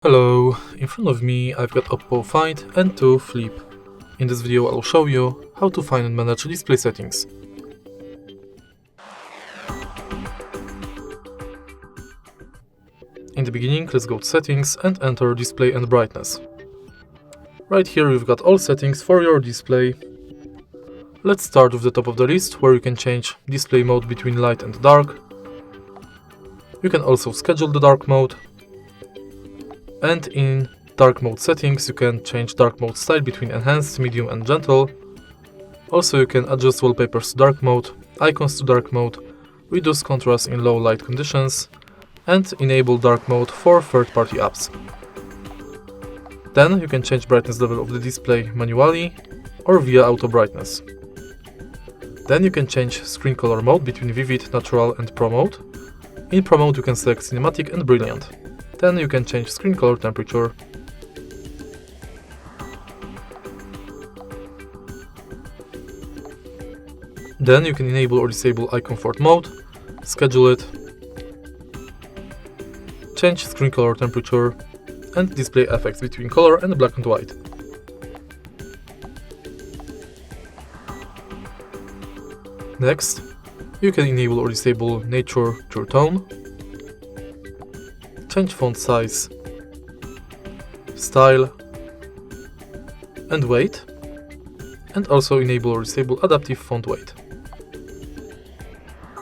Hello, in front of me I've got OPPO Find N2 Flip. In this video I'll show you how to find and manage display settings. In the beginning, let's go to settings and enter display and brightness. Right here you've got all settings for your display. Let's start with the top of the list, where you can change display mode between light and dark. You can also schedule the dark mode. And in dark mode settings you can change dark mode style between enhanced, medium and gentle. Also you can adjust wallpapers to dark mode, icons to dark mode, reduce contrast in low light conditions, and enable dark mode for third-party apps. Then you can change brightness level of the display manually or via auto brightness. Then you can change screen color mode between vivid, natural and pro mode. In pro mode you can select cinematic and brilliant. Then you can change screen color temperature. Then you can enable or disable eye comfort mode, schedule it, change screen color temperature, and display effects between color and black and white. Next, you can enable or disable nature true tone, change font size, style, and weight, and also enable or disable adaptive font weight.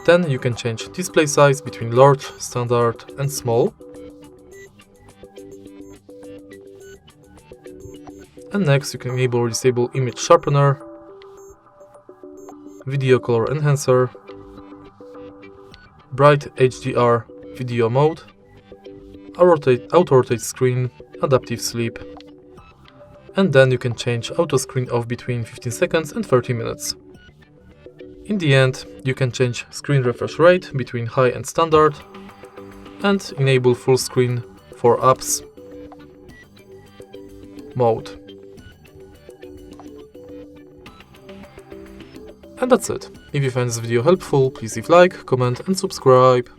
Then you can change display size between large, standard, and small. And next you can enable or disable image sharpener, video color enhancer, bright HDR video mode, auto rotate screen, adaptive sleep, and then you can change auto screen off between 15 seconds and 30 minutes. In the end, you can change screen refresh rate between high and standard, and enable full screen for apps mode. And that's it. If you find this video helpful, please leave like, comment and subscribe.